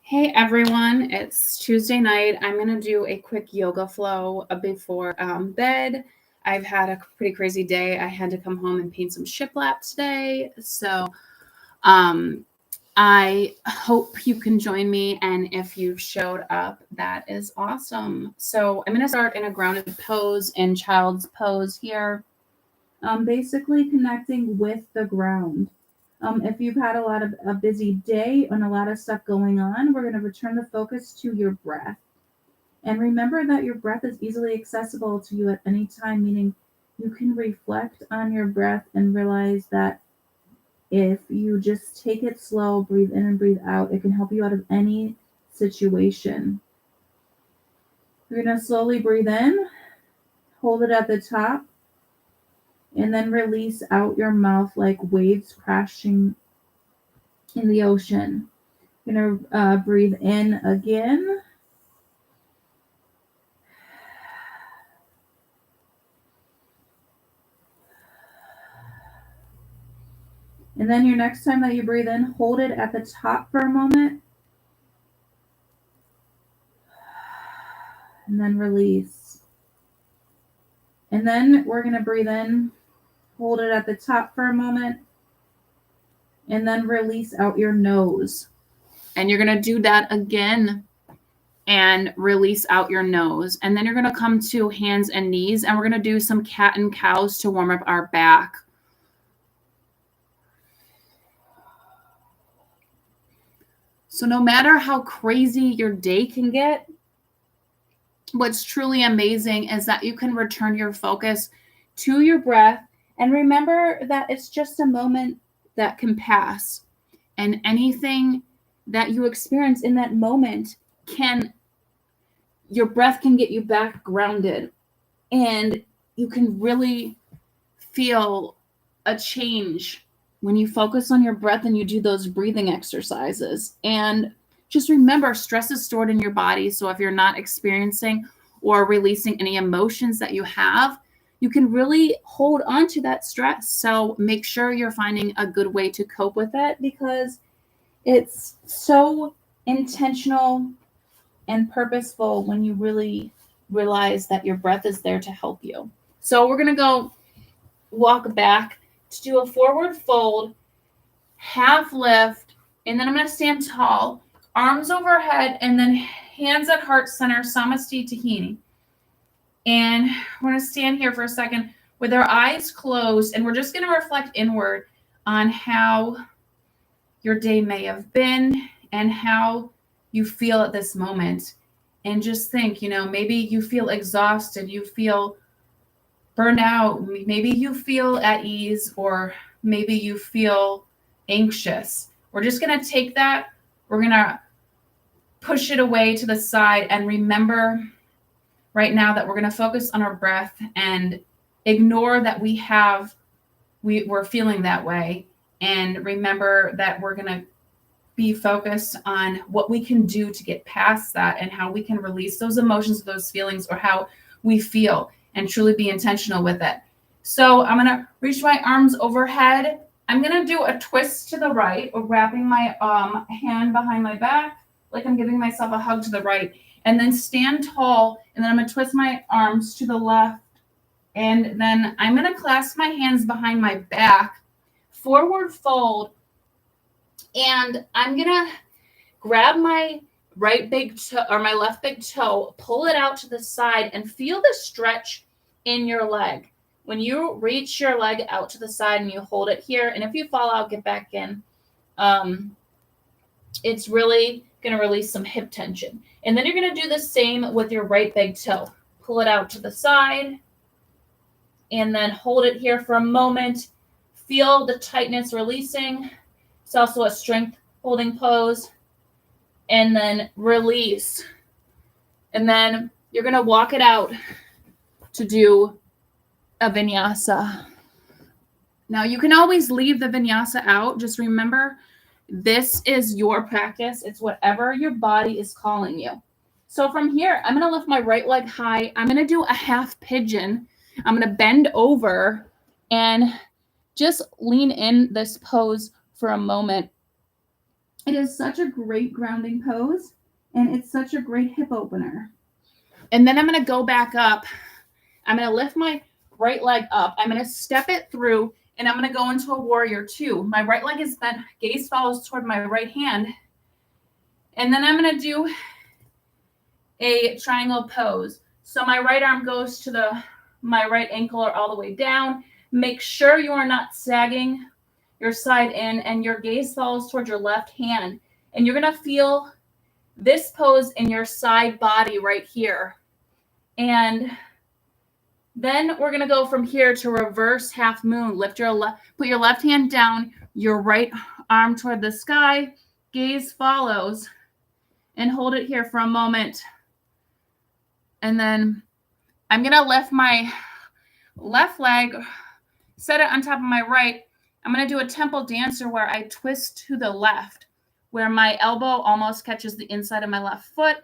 Hey everyone, it's Tuesday night. I'm going to do a quick yoga flow before bed. I've had a pretty crazy day. I had to come home and paint some shiplap today. So I hope you can join me. And if you've showed up, that is awesome. So I'm going to start in a grounded pose in child's pose here. Basically connecting with the ground. If you've had a busy day and a lot of stuff going on, we're going to return the focus to your breath. And remember that your breath is easily accessible to you at any time, meaning you can reflect on your breath and realize that if you just take it slow, breathe in and breathe out, it can help you out of any situation. You're going to slowly breathe in, hold it at the top, and then release out your mouth like waves crashing in the ocean. You're going to breathe in again. And then your next time that you breathe in, hold it at the top for a moment. And then release. And then we're going to breathe in, hold it at the top for a moment, and then release out your nose. And you're going to do that again and release out your nose. And then you're going to come to hands and knees, and we're going to do some cat and cows to warm up our back. So no matter how crazy your day can get, what's truly amazing is that you can return your focus to your breath and remember that it's just a moment that can pass. And anything that you experience in that moment your breath can get you back grounded. And you can really feel a change when you focus on your breath and you do those breathing exercises. And just remember, stress is stored in your body. So if you're not experiencing or releasing any emotions that you have, you can really hold on to that stress. So make sure you're finding a good way to cope with it, because it's so intentional and purposeful when you really realize that your breath is there to help you. So we're going to go walk back to do a forward fold, half lift, and then I'm going to stand tall, arms overhead, and then hands at heart center, Samasti Tahini. And we're going to stand here for a second with our eyes closed, and we're just going to reflect inward on how your day may have been and how you feel at this moment. And just think, maybe you feel exhausted, you feel burned out, maybe you feel at ease, or maybe you feel anxious. We're just going to take that, we're going to push it away to the side, and remember right now that we're going to focus on our breath and ignore that we're feeling that way, and remember that we're going to be focused on what we can do to get past that and how we can release those emotions, those feelings, or how we feel, and truly be intentional with it. So I'm going to reach my arms overhead. I'm going to do a twist to the right, or wrapping my hand behind my back like I'm giving myself a hug to the right, and then stand tall, and then I'm going to twist my arms to the left, and then I'm going to clasp my hands behind my back, forward fold, and I'm going to grab my right big toe or my left big toe, pull it out to the side, and feel the stretch in your leg. When you reach your leg out to the side and you hold it here, and if you fall out, get back in. It's really going to release some hip tension. And then you're going to do the same with your right big toe. Pull it out to the side and then hold it here for a moment. Feel the tightness releasing. It's also a strength holding pose. And then release. And then you're going to walk it out to do a vinyasa. Now you can always leave the vinyasa out. Just remember, this is your practice. It's whatever your body is calling you. So from here, I'm going to lift my right leg high. I'm going to do a half pigeon. I'm going to bend over and just lean in this pose for a moment. It is such a great grounding pose, and it's such a great hip opener. And then I'm going to go back up. I'm going to lift my right leg up. I'm going to step it through, and I'm going to go into a warrior two. My right leg is bent, gaze follows toward my right hand. And then I'm going to do a triangle pose. So my right arm goes to my right ankle or all the way down. Make sure you are not sagging your side in, and your gaze follows towards your left hand. And you're going to feel this pose in your side body right here. And then we're going to go from here to reverse half moon. Put your left hand down, your right arm toward the sky, gaze follows, and hold it here for a moment. And then I'm going to lift my left leg, set it on top of my right. I'm going to do a temple dancer where I twist to the left, where my elbow almost catches the inside of my left foot.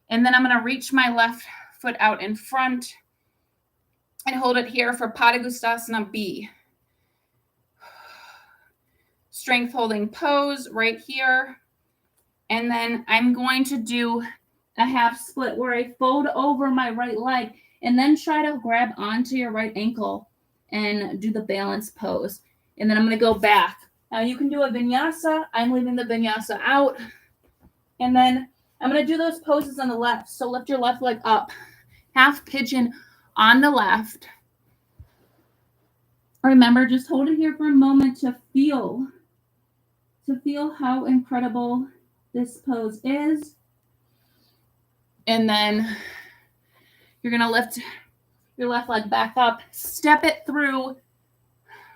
And then I'm going to reach my left foot out in front and hold it here for Padangusthasana B. Strength holding pose right here. And then I'm going to do a half split where I fold over my right leg and then try to grab onto your right ankle and do the balance pose. And then I'm going to go back. Now you can do a vinyasa. I'm leaving the vinyasa out. And then I'm going to do those poses on the left. So lift your left leg up. Half pigeon on the left. Remember, just hold it here for a moment to feel how incredible this pose is. And then you're going to lift your left leg back up, step it through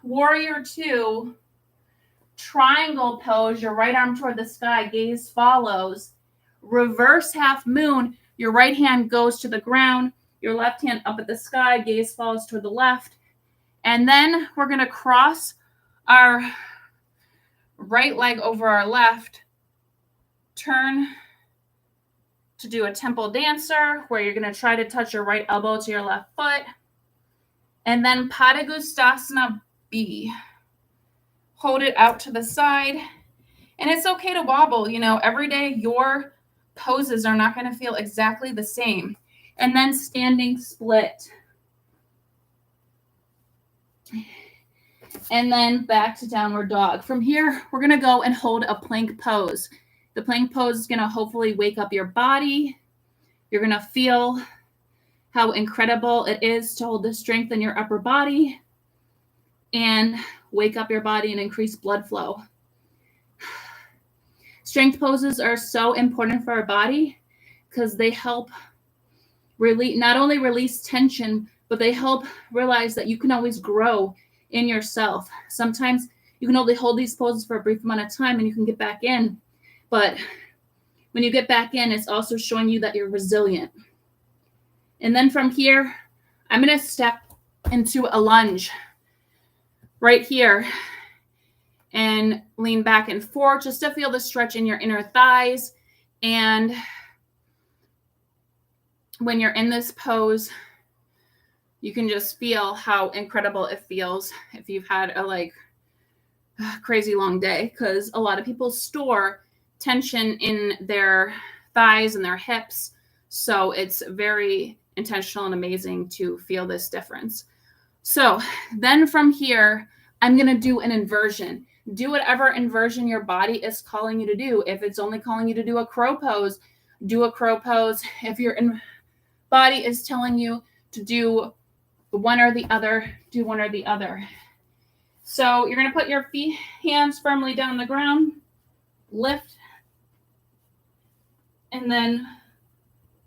warrior two, triangle pose, your right arm toward the sky, gaze follows, reverse half moon, your right hand goes to the ground, your left hand up at the sky, gaze follows toward the left. And then we're going to cross our right leg over our left, turn to do a temple dancer where you're going to try to touch your right elbow to your left foot. And then Padangusthasana B. Hold it out to the side. And it's okay to wobble. You know, every day your poses are not going to feel exactly the same. And then standing split. And then back to downward dog. From here, we're going to go and hold a plank pose. The plank pose is going to hopefully wake up your body. You're going to feel how incredible it is to hold the strength in your upper body and wake up your body and increase blood flow. Strength poses are so important for our body because they help not only release tension, but they help realize that you can always grow in yourself. Sometimes you can only hold these poses for a brief amount of time and you can get back in. But when you get back in, it's also showing you that you're resilient. And then from here, I'm going to step into a lunge right here and lean back and forth just to feel the stretch in your inner thighs. And when you're in this pose, you can just feel how incredible it feels if you've had a crazy long day, because a lot of people store tension in their thighs and their hips. So it's very intentional and amazing to feel this difference. So then from here, I'm going to do an inversion. Do whatever inversion your body is calling you to do. If it's only calling you to do a crow pose, do a crow pose. If your body is telling you to do one or the other, do one or the other. So you're going to put your hands firmly down on the ground, lift, and then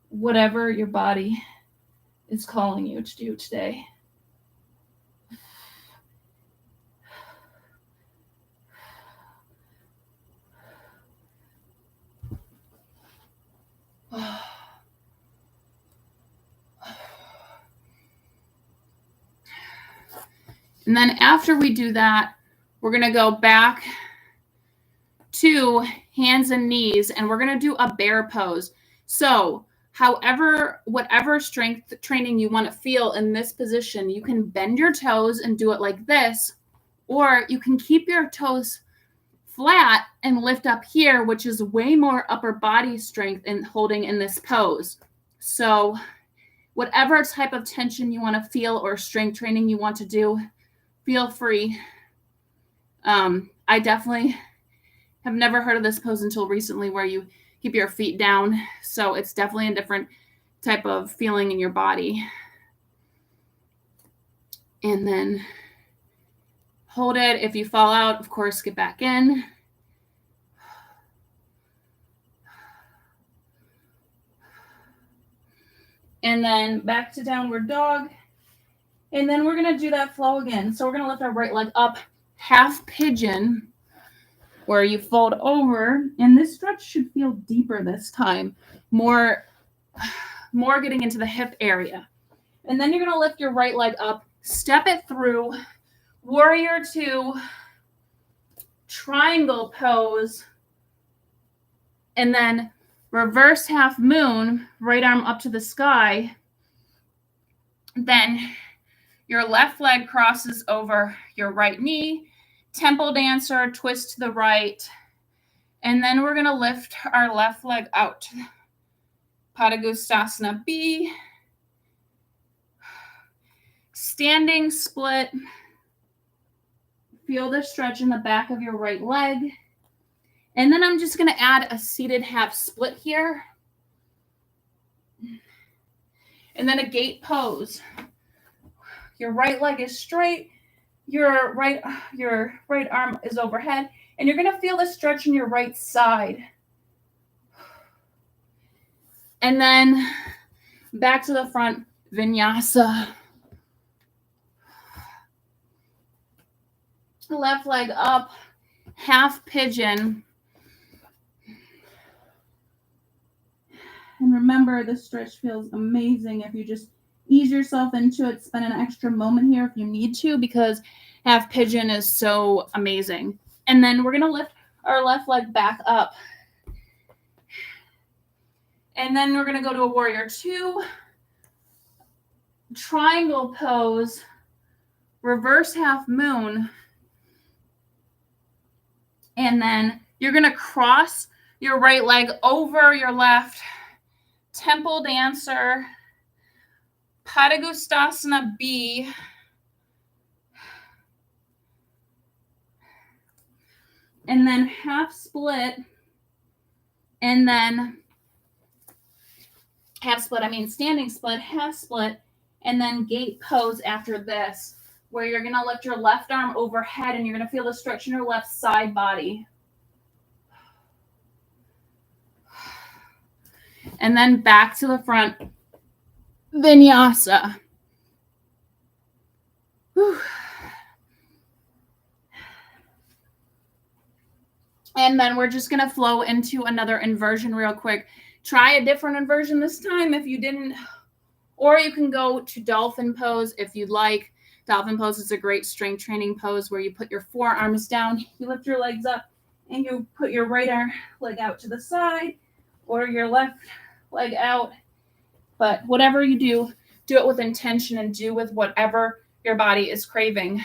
whatever your body is calling you to do today. And then after we do that, we're going to go back to hands and knees, and we're going to do a bear pose. So whatever strength training you want to feel in this position, you can bend your toes and do it like this, Or you can keep your toes flat and lift up here, which is way more upper body strength in holding in this pose. So whatever type of tension you want to feel or strength training you want to do, feel free. I definitely have never heard of this pose until recently, where you keep your feet down. So it's definitely a different type of feeling in your body. And then hold it. If you fall out, of course, get back in. And then back to downward dog. And then we're going to do that flow again. So we're going to lift our right leg up, half pigeon, where you fold over. And this stretch should feel deeper this time, more getting into the hip area. And then you're going to lift your right leg up, step it through, warrior two, triangle pose, and then reverse half moon, right arm up to the sky. Then your left leg crosses over your right knee, temple dancer, twist to the right. And then we're going to lift our left leg out. Padangusthasana B. Standing split. Feel the stretch in the back of your right leg. And then I'm just going to add a seated half split here. And then a gate pose. Your right leg is straight. Your right arm is overhead. And you're going to feel the stretch in your right side. And then back to the front, vinyasa. Left leg up, half pigeon. And remember, this stretch feels amazing if you just ease yourself into it. Spend an extra moment here if you need to, because half pigeon is so amazing. And then we're going to lift our left leg back up. And then we're going to go to a warrior two, triangle pose, reverse half moon. And then you're going to cross your right leg over your left, temple dancer, Padangusthasana B. And then half split. And then standing split, half split, and then gate pose after this, where you're going to lift your left arm overhead and you're going to feel the stretch in your left side body. And then back to the front, vinyasa. Whew. And then we're just going to flow into another inversion real quick. Try a different inversion this time if you didn't, or you can go to Dolphin Pose if you'd like. Dolphin Pose is a great strength training pose where you put your forearms down, you lift your legs up, and you put your right leg out to the side or your left leg out. But whatever you do, do it with intention and do with whatever your body is craving.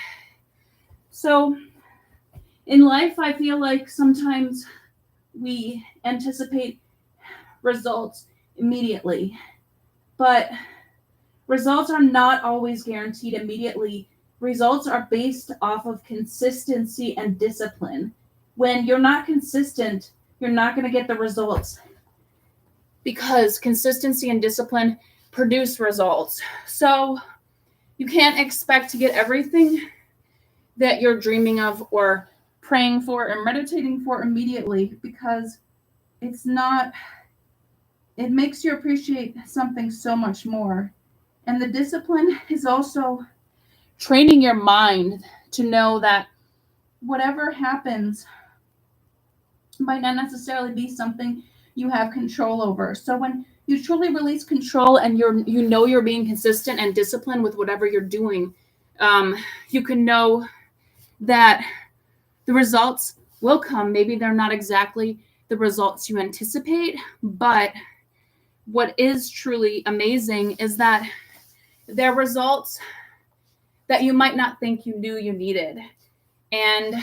So in life, I feel like sometimes we anticipate results immediately, but results are not always guaranteed immediately. Results are based off of consistency and discipline. When you're not consistent, you're not going to get the results, because consistency and discipline produce results. So you can't expect to get everything that you're dreaming of or praying for or meditating for immediately, because it's not, it makes you appreciate something so much more. And the discipline is also training your mind to know that whatever happens might not necessarily be something you have control over. So when you truly release control and you're being consistent and disciplined with whatever you're doing, you can know that the results will come. Maybe they're not exactly the results you anticipate, but what is truly amazing is that they're results that you might not think you knew you needed. And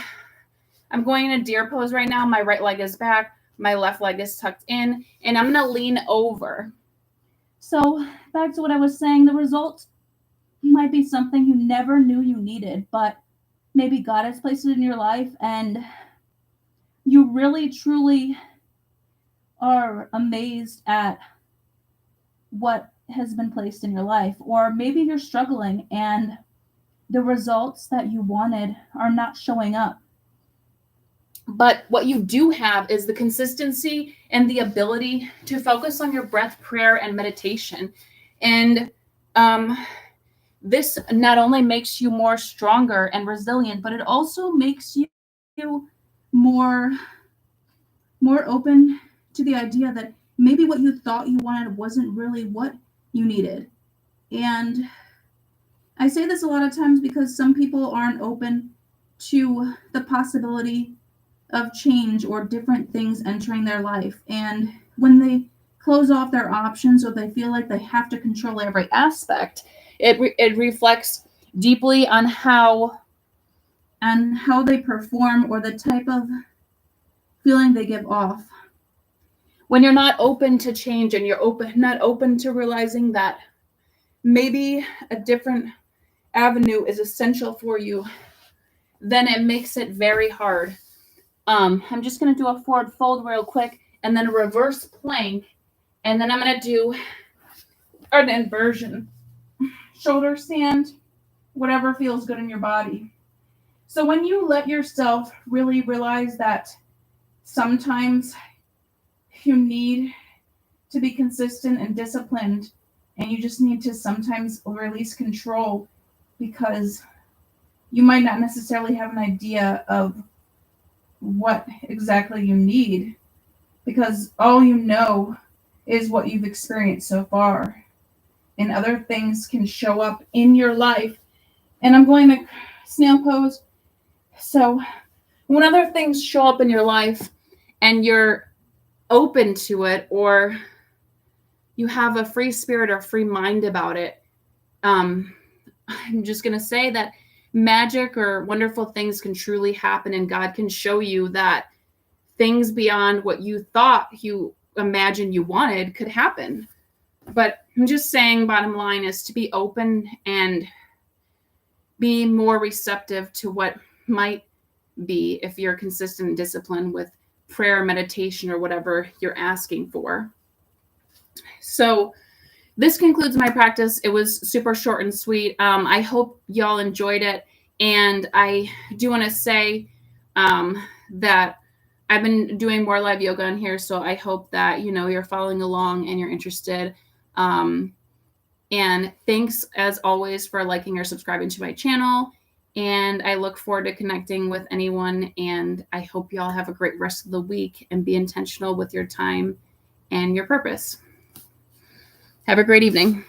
I'm going in a deer pose right now. My right leg is back. My left leg is tucked in. And I'm going to lean over. So back to what I was saying, the result might be something you never knew you needed, but maybe God has placed it in your life and you really, truly are amazed at what has been placed in your life. Or maybe you're struggling and the results that you wanted are not showing up. But what you do have is the consistency and the ability to focus on your breath, prayer, and meditation. And this not only makes you more stronger and resilient, but it also makes you more open to the idea that maybe what you thought you wanted wasn't really what you needed. And I say this a lot of times because some people aren't open to the possibility of change or different things entering their life. And when they close off their options or they feel like they have to control every aspect, it reflects deeply on how they perform or the type of feeling they give off. When you're not open to change and you're not open to realizing that maybe a different avenue is essential for you, then it makes it very hard. I'm just going to do a forward fold real quick and then a reverse plank. And then I'm going to do an inversion. Shoulder stand, whatever feels good in your body. So when you let yourself really realize that sometimes you need to be consistent and disciplined, and you just need to sometimes release control because you might not necessarily have an idea of what exactly you need, because all you know is what you've experienced so far, and other things can show up in your life. And I'm going to snail pose. So when other things show up in your life and you're open to it, or you have a free spirit or free mind about it, I'm just going to say that magic or wonderful things can truly happen, and God can show you that things beyond what you thought you imagined you wanted could happen. But I'm just saying, bottom line is to be open and be more receptive to what might be if you're consistent and disciplined with prayer, meditation, or whatever you're asking for. So this concludes my practice. It was super short and sweet. I hope y'all enjoyed it. And I do want to say that I've been doing more live yoga in here. So I hope that, you're following along and you're interested. And thanks, as always, for liking or subscribing to my channel. And I look forward to connecting with anyone. And I hope y'all have a great rest of the week and be intentional with your time and your purpose. Have a great evening.